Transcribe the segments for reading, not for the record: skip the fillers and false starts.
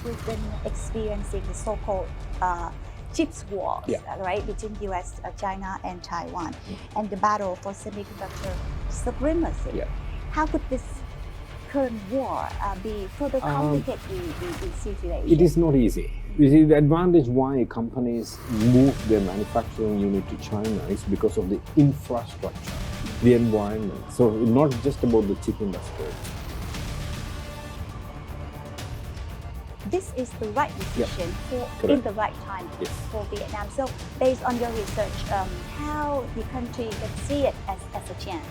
we've been experiencing the so-called chips wars, right, between U.S., China, and Taiwan, and the battle for semiconductor supremacy. How could this current war be further complicate the situation? It is not easy. You see, the advantage why companies move their manufacturing unit to China is because of the infrastructure, the environment. So not just about the chip industry. This is the right decision in the right time for Vietnam. So based on your research, how the country can see it as a chance?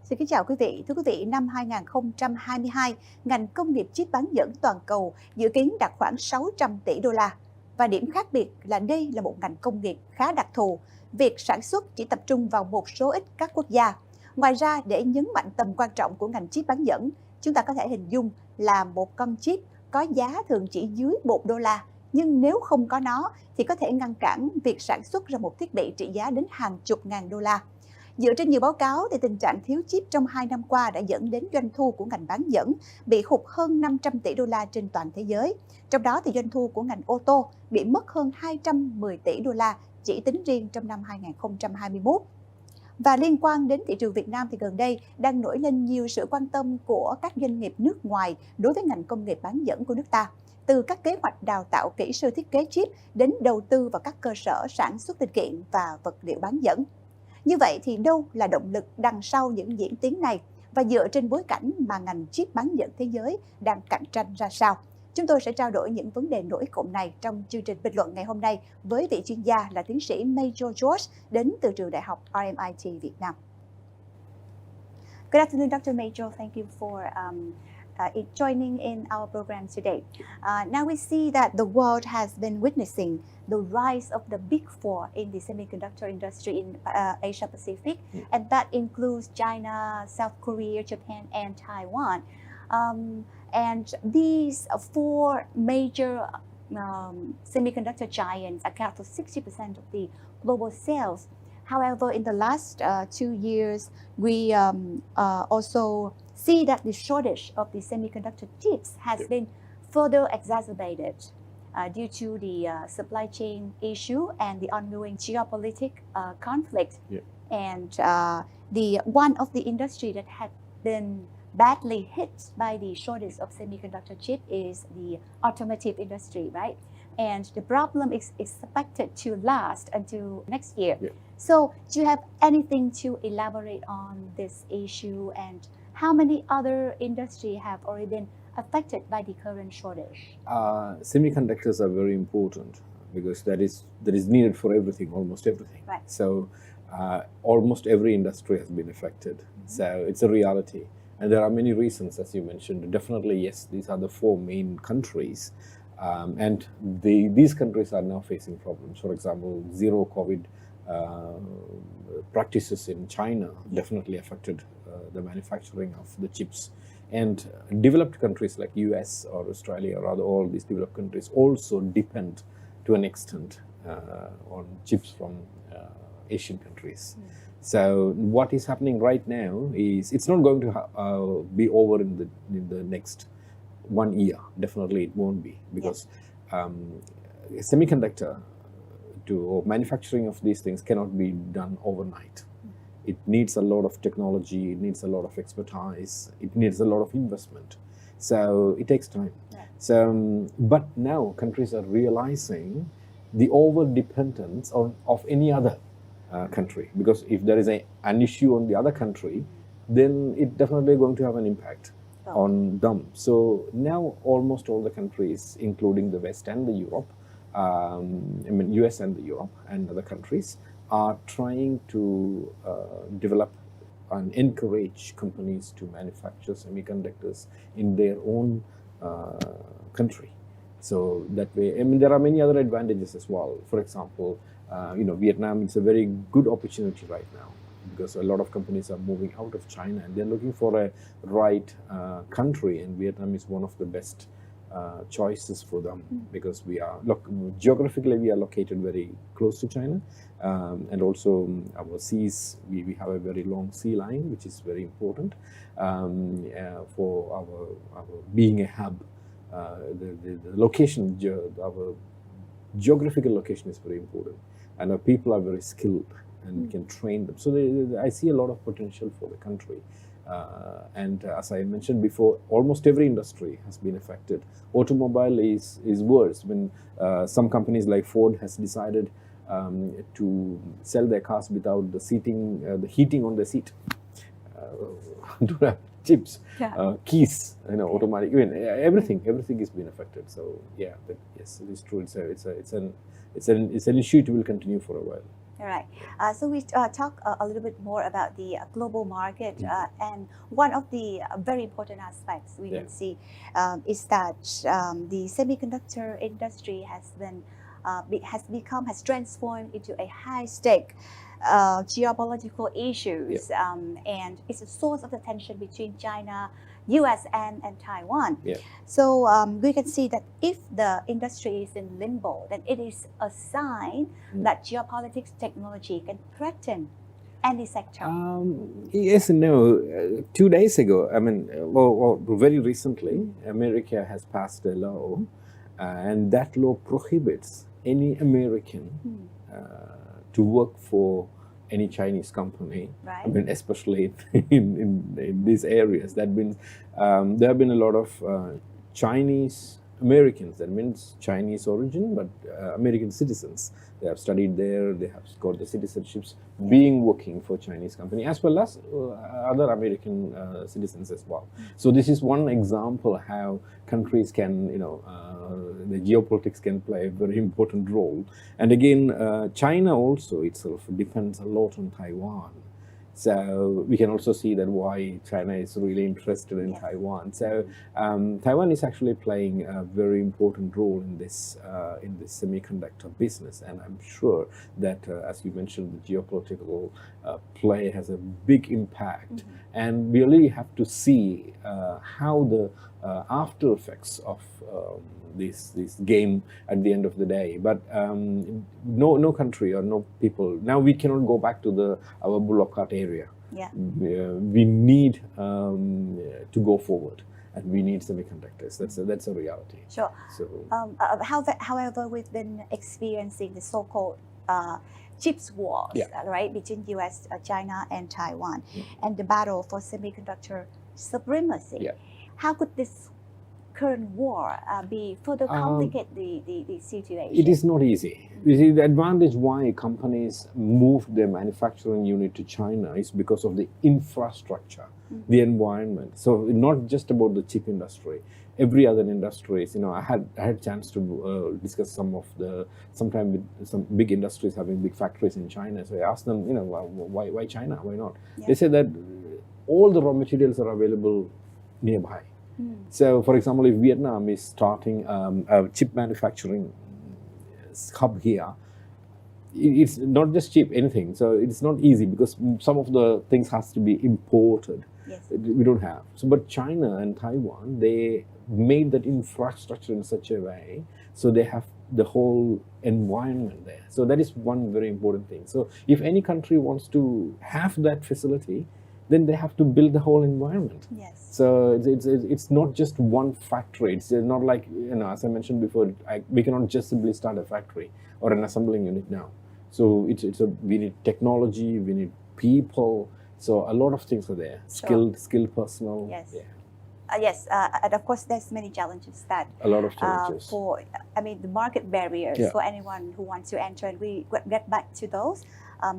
Xin kính chào quý vị. Thưa quý vị, năm 2022, ngành công nghiệp chip bán dẫn toàn cầu dự kiến đạt khoảng 600 tỷ đô la. Và điểm khác biệt là đây là một ngành công nghiệp khá đặc thù. Việc sản xuất chỉ tập trung vào một số ít các quốc gia. Ngoài ra, để nhấn mạnh tầm quan trọng của ngành chip bán dẫn, chúng ta có thể hình dung là một con chip có giá thường chỉ dưới 1 đô la. Nhưng nếu không có nó thì có thể ngăn cản việc sản xuất ra một thiết bị trị giá đến hàng chục ngàn đô la. Dựa trên nhiều báo cáo, thì tình trạng thiếu chip trong 2 năm qua đã dẫn đến doanh thu của ngành bán dẫn bị hụt hơn 500 tỷ đô la trên toàn thế giới. Trong đó, thì doanh thu của ngành ô tô bị mất hơn 210 tỷ đô la chỉ tính riêng trong năm 2021. Và liên quan đến thị trường Việt Nam thì gần đây đang nổi lên nhiều sự quan tâm của các doanh nghiệp nước ngoài đối với ngành công nghiệp bán dẫn của nước ta. Từ các kế hoạch đào tạo kỹ sư thiết kế chip đến đầu tư vào các cơ sở sản xuất linh kiện và vật liệu bán dẫn. Như vậy thì đâu là động lực đằng sau những diễn tiến này, và dựa trên bối cảnh mà ngành chip bán dẫn thế giới đang cạnh tranh ra sao? Chúng tôi sẽ trao đổi những vấn đề nổi cộm này trong chương trình bình luận ngày hôm nay với vị chuyên gia là tiến sĩ Major George đến từ trường đại học RMIT Việt Nam. Good afternoon, Dr. Major. Thank you for joining in our program today. Now we see that the world has been witnessing the rise of the big four in the semiconductor industry in Asia Pacific, and that includes China, South Korea, Japan, and Taiwan. And these 4 major semiconductor giants account for 60% of the global sales. However, in the last 2 years, we also see that the shortage of the semiconductor chips has been further exacerbated due to the supply chain issue and the ongoing geopolitical conflict. And the one of the industry that had been badly hit by the shortage of semiconductor chip is the automotive industry, right? And the problem is expected to last until next year. So do you have anything to elaborate on this issue, and how many other industries have already been affected by the current shortage? Semiconductors are very important because that is needed for everything, almost everything. Right. So almost every industry has been affected. So it's a reality. And there are many reasons, as you mentioned. Definitely, yes, these are the 4 main countries. And these countries are now facing problems. For example, zero COVID practices in China definitely affected the manufacturing of the chips. And developed countries like US or Australia or all these developed countries also depend to an extent on chips from Asian countries. So what is happening right now is it's not going to be over in the next 1 year. Definitely it won't be, because semiconductor or manufacturing of these things cannot be done overnight. It needs a lot of technology, it needs a lot of expertise, it needs a lot of investment. So it takes time. So, but now countries are realizing the over-dependence of any other country, because if there is an issue on the other country, then it definitely going to have an impact on them. So now almost all the countries, including the West and the Europe, US and the Europe and other countries, are trying to develop and encourage companies to manufacture semiconductors in their own country. So that way, there are many other advantages as well. For example, Vietnam is a very good opportunity right now, because a lot of companies are moving out of China and they're looking for a right country, and Vietnam is one of the best choices for them because geographically we are located very close to China, and also our seas, we have a very long sea line, which is very important for our being a hub. The location, our geographical location is very important, and our people are very skilled, and we can train them. So I see a lot of potential for the country. And as I mentioned before, almost every industry has been affected. Automobile is worse. When some companies like Ford has decided to sell their cars without the heating on the seat, to have chips, keys, automatic, everything is being affected. So yeah, yes, it is true. It's an issue. It will continue for a while. All right. So we talk a little bit more about the global market, and one of the very important aspects we can see is that the semiconductor industry has transformed into a high-stake geopolitical issues, and it's a source of the tension between China, US, and Taiwan. So we can see that if the industry is in limbo, then it is a sign that geopolitics technology can threaten any sector. Yes and no. 2 days ago, or very recently, America has passed a law, and that law prohibits any American to work for any Chinese company, especially in these areas. That means there have been a lot of Chinese Americans, that means Chinese origin, but American citizens. They have studied there, they have got the citizenships, working for Chinese company, as well as other American citizens as well. So this is one example how countries can, the geopolitics can play a very important role. And again, China also itself depends a lot on Taiwan. So we can also see that why China is really interested in Taiwan. So Taiwan is actually playing a very important role in this semiconductor business, and I'm sure that as you mentioned, the geopolitical play has a big impact, and we really have to see how the after effects of this game at the end of the day. But no country or no people, now we cannot go back to our bullock cart area. We need to go forward, and we need semiconductors. That's a reality. Sure. So however, we've been experiencing the so-called chips wars, right, between US, China, and Taiwan, and the battle for semiconductor supremacy. How could this current war be further complicate the situation? It is not easy. You see, the advantage why companies move their manufacturing unit to China is because of the infrastructure, the environment. So not just about the chip industry. Every other industries, I had a chance to discuss sometime with some big industries having big factories in China. So I asked them, why China? Why not? They said that all the raw materials are available nearby. So, for example, if Vietnam is starting a chip manufacturing hub here, it's not just cheap, anything. So it's not easy because some of the things has to be imported. We don't have. So, but China and Taiwan, they made that infrastructure in such a way, so they have the whole environment there. So that is one very important thing. So if any country wants to have that facility, then they have to build the whole environment. So it's not just one factory. It's not like, as I mentioned before, we cannot just simply start a factory or an assembling unit now. So we need technology, we need people. So a lot of things are there. Skilled personnel. And of course, there's many challenges that a lot of challenges the market barriers for anyone who wants to enter, and we get back to those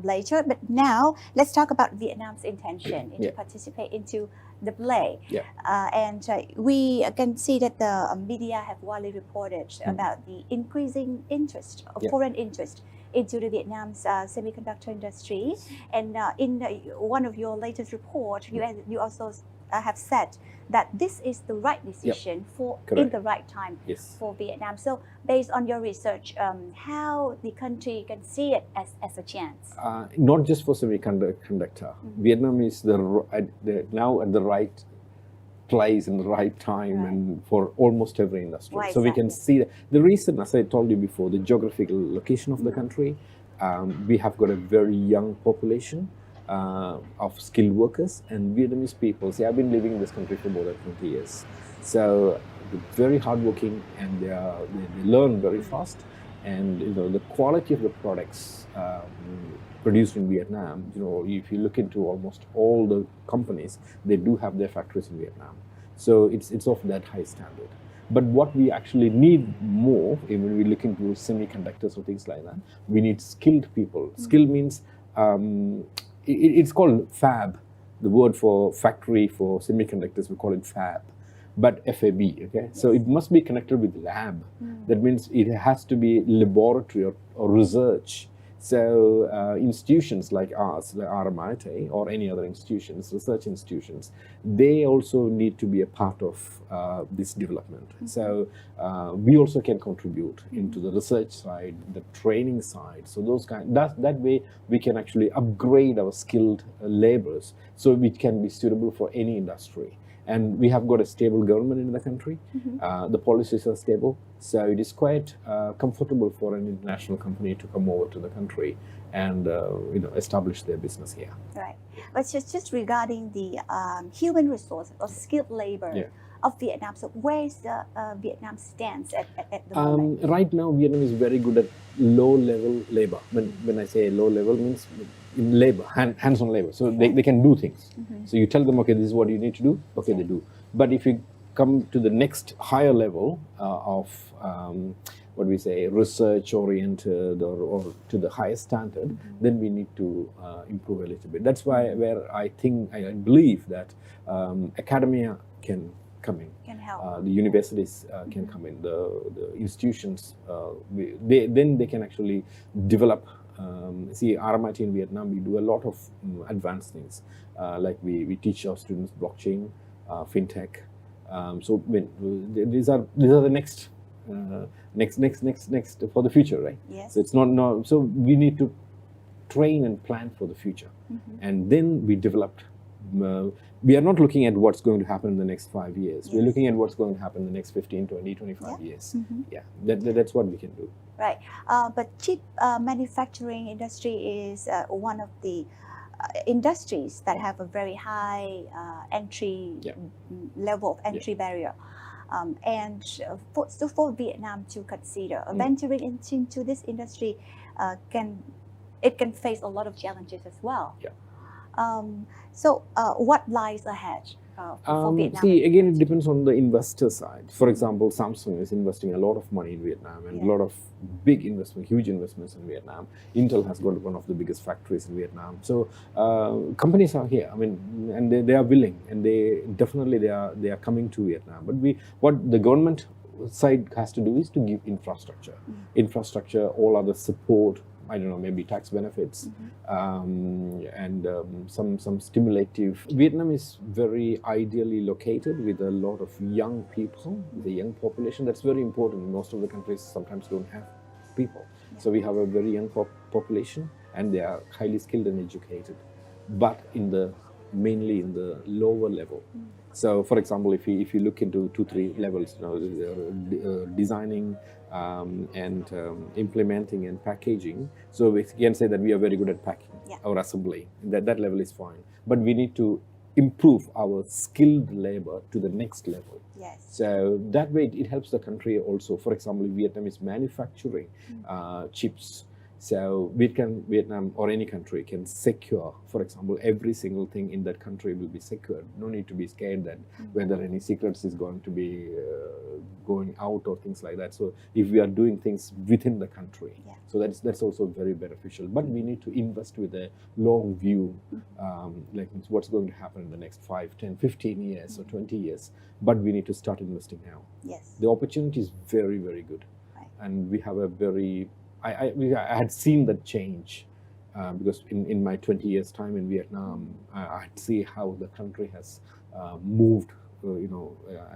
later. But now let's talk about Vietnam's intention to participate into the play. And we can see that the media have widely reported about the increasing interest of foreign interest into the Vietnam's semiconductor industry. And in one of your latest reports, you also have said that this is the right decision in the right time for Vietnam. So based on your research, how the country can see it as a chance? Not just for semiconductor. Vietnam is now at the right place in the right time Right. and for almost every industry. Why So we can exactly? see that the reason, as I told you before, the geographical location of the country, we have got a very young population of skilled workers and Vietnamese people. See, I've been living in this country for more than 20 years. So they're very hardworking and they learn very fast. And the quality of the products produced in Vietnam, if you look into almost all the companies, they do have their factories in Vietnam. So it's of that high standard. But what we actually need more, when we look into semiconductors or things like that, we need skilled people. Skill means, it's called fab. The word for factory for semiconductors, we call it fab. But FAB, okay? So it must be connected with lab. That means it has to be laboratory or research. So institutions like ours, like RMIT or any other institutions, research institutions, they also need to be a part of this development. So we also can contribute into the research side, the training side. So that way we can actually upgrade our skilled laborers so it can be suitable for any industry. And we have got a stable government in the country. The policies are stable, so it is quite comfortable for an international company to come over to the country and establish their business here. Right. But just regarding the human resource or skilled labor of Vietnam, so where is the Vietnam stance at the moment? Right now, Vietnam is very good at low-level labor. When I say low level, means in labor, hands-on labor. So they can do things. So you tell them, okay, this is what you need to do. Okay, they do. But if you come to the next higher level of what we say research-oriented or to the highest standard, then we need to improve a little bit. That's where I believe that academia can come in. Can help. The universities can come in. The institutions, then they can actually develop. See, RMIT in Vietnam, we do a lot of advanced things. Like we teach our students blockchain, fintech. So these are the next for the future, right? Yes. So it's not. So we need to train and plan for the future, and then we developed. We are not looking at what's going to happen in the next 5 years. We're looking at what's going to happen in the next 15, 20, 25 years. Yeah, that's what we can do. Right. But chip manufacturing industry is one of the industries that have a very high entry level of entry barrier. And for Vietnam to consider venturing into this industry, it can face a lot of challenges as well. Yeah. So what lies ahead for Vietnam? See, again, it depends on the investor side. For example, Samsung is investing a lot of money in Vietnam and a lot of big investment, huge investments in Vietnam. Intel has got one of the biggest factories in Vietnam. So companies are here. I mean, and they are willing, and they are coming to Vietnam. But what the government side has to do is to give infrastructure, all other support. I don't know, maybe tax benefits and some stimulative. Vietnam is very ideally located with a lot of young people, the young population. That's very important. Most of the countries sometimes don't have people. So we have a very young population and they are highly skilled and educated, but mainly in the lower level. So, for example, if you look into 2-3 levels, designing and implementing and packaging. So we can say that we are very good at packing or assembly. That level is fine. But we need to improve our skilled labor to the next level. Yes. So that way it helps the country also. For example, Vietnam is manufacturing chips. So Vietnam or any country can secure, for example, every single thing in that country will be secured. No need to be scared that whether any secrets is going to be going out or things like that. So if we are doing things within the country, so that's also very beneficial. But we need to invest with a long view, like what's going to happen in the next 5, 10, 15 years or 20 years. But we need to start investing now. Yes. The opportunity is very, very good. Right. And we have a very... I had seen that change because in my 20 years time in Vietnam, I see how the country has moved,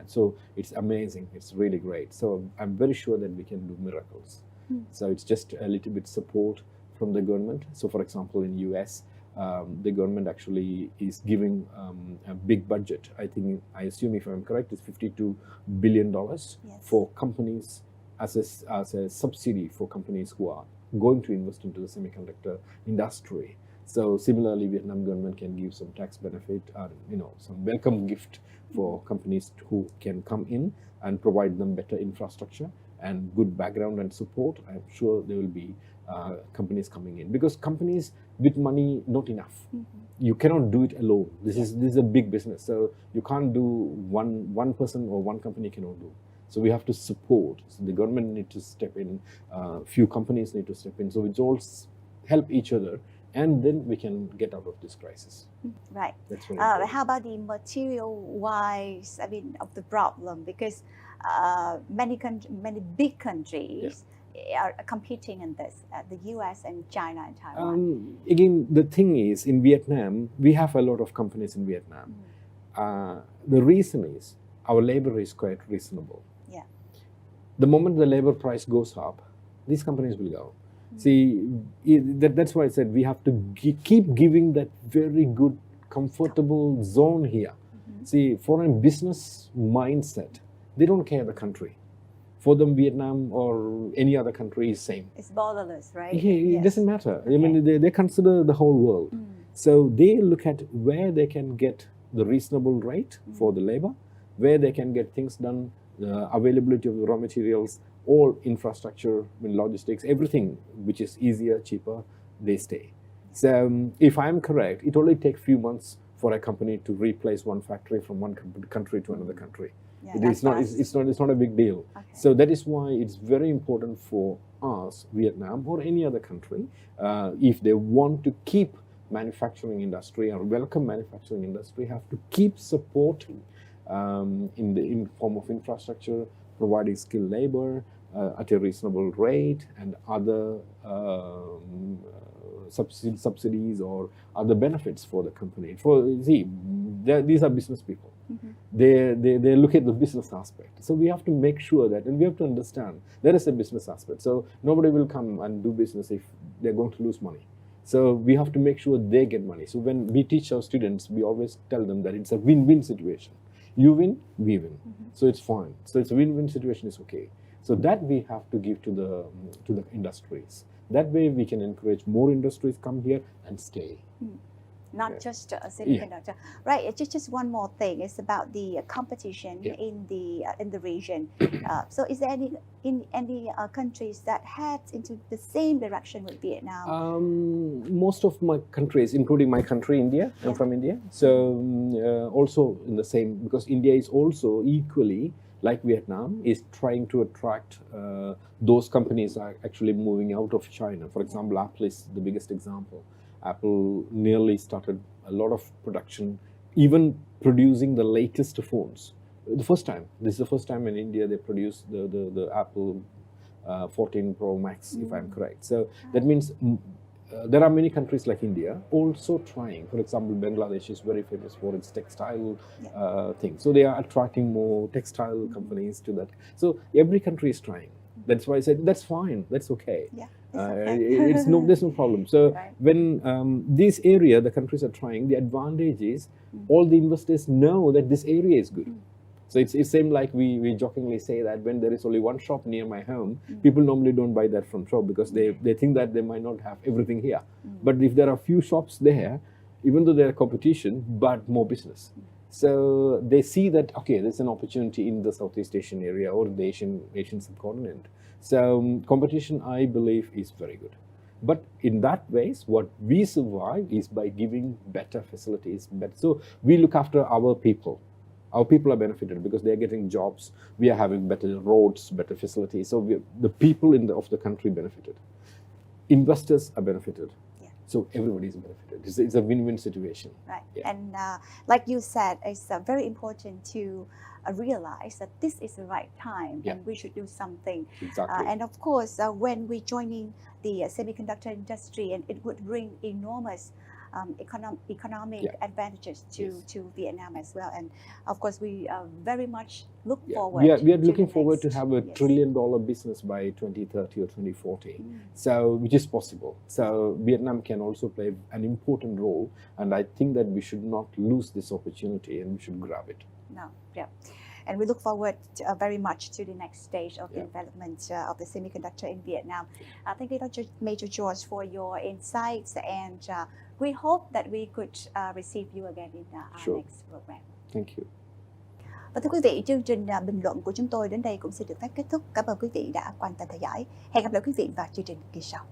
so it's amazing. It's really great. So I'm very sure that we can do miracles. So it's just a little bit support from the government. So for example, in US, the government actually is giving a big budget. I assume, if I'm correct, it's $52 billion for companies as a subsidy for companies who are going to invest into the semiconductor industry. So similarly, Vietnam government can give some tax benefit, some welcome gift for companies who can come in and provide them better infrastructure and good background and support. I'm sure there will be companies coming in, because companies with money, not enough. You cannot do it alone. This is a big business, so you can't do one person or one company cannot do. So we have to support. So the government need to step in. Few companies need to step in. So we all help each other, and then we can get out of this crisis. Right. That's very how about the material-wise, of the problem? Because many big countries are competing in this, the US and China and Taiwan. Again, the thing is, in Vietnam, we have a lot of companies in Vietnam. The reason is our labor is quite reasonable. Yeah. The moment the labor price goes up, these companies will go. See, that's why I said we have to keep giving that very good, comfortable zone here. See, for a business mindset, they don't care the country. For them, Vietnam or any other country is same. It's borderless, right? Yeah, it doesn't matter. I mean, they consider the whole world. So they look at where they can get the reasonable rate for the labor, where they can get things done, the availability of the raw materials, all infrastructure, logistics, everything which is easier, cheaper, they stay. So if I'm correct, it only takes few months for a company to replace one factory from one country to another country. Yeah, it's not a big deal. Okay. So that is why it's very important for us, Vietnam or any other country, if they want to keep manufacturing industry or welcome manufacturing industry, have to keep supporting in form of infrastructure, providing skilled labor at a reasonable rate, and other subsidies or other benefits for the company. These are business people. They look at the business aspect. So we have to make sure that, and we have to understand there is a business aspect. So nobody will come and do business if they're going to lose money. So we have to make sure they get money. So when we teach our students, we always tell them that it's a win-win situation. You win, we win. So it's fine. So it's a win-win situation, is okay. So that we have to give to the industries. That way we can encourage more industries come here and stay. Not just a semiconductor, right? Just one more thing. It's about the competition in the region. So, is there any countries that head into the same direction with Vietnam? Most of my countries, including my country, India. I'm from India, so also in the same, because India is also equally like Vietnam is trying to attract those companies are actually moving out of China. For example, Apple is the biggest example. Apple nearly started a lot of production, even producing the latest phones. This is the first time in India they produce the Apple 14 Pro Max, if I'm correct. So that means there are many countries like India also trying. For example, Bangladesh is very famous for its textile thing. So they are attracting more textile companies to that. So every country is trying. That's why I said that's fine, that's okay. Yeah. There's no problem. So when this area, the countries are trying, the advantage is all the investors know that this area is good. So it's same like we jokingly say that when there is only one shop near my home, people normally don't buy that from shop because they think that they might not have everything here. But if there are few shops there, even though there are competition, but more business. So they see that, okay, there's an opportunity in the Southeast Asian area or the Asian subcontinent. So competition, I believe, is very good. But in that ways, what we survive is by giving better facilities. So we look after our people. Our people are benefited because they are getting jobs. We are having better roads, better facilities. So the people of the country benefited. Investors are benefited. So everybody is benefited. It's a win-win situation. Right. And like you said, it's very important to realize that this is the right time and we should do something. Exactly. And of course, when we joining the semiconductor industry, and it would bring enormous economic advantages to Vietnam as well. And of course, we very much look forward. We are looking forward to have a $1 trillion business by 2030 or 2040. So, which is possible. So, Vietnam can also play an important role, and I think that we should not lose this opportunity and we should grab it. And we look forward very much to the next stage of the development of the semiconductor in Vietnam. Thank you, Dr. Major George, for your insights, and we hope that we could receive you again in our next program. Thank you. Và thưa quý vị, chương trình bình luận của chúng tôi đến đây cũng sẽ được phép kết thúc. Cảm ơn quý vị đã quan tâm theo dõi. Hẹn gặp lại quý vị vào chương trình kỳ sau.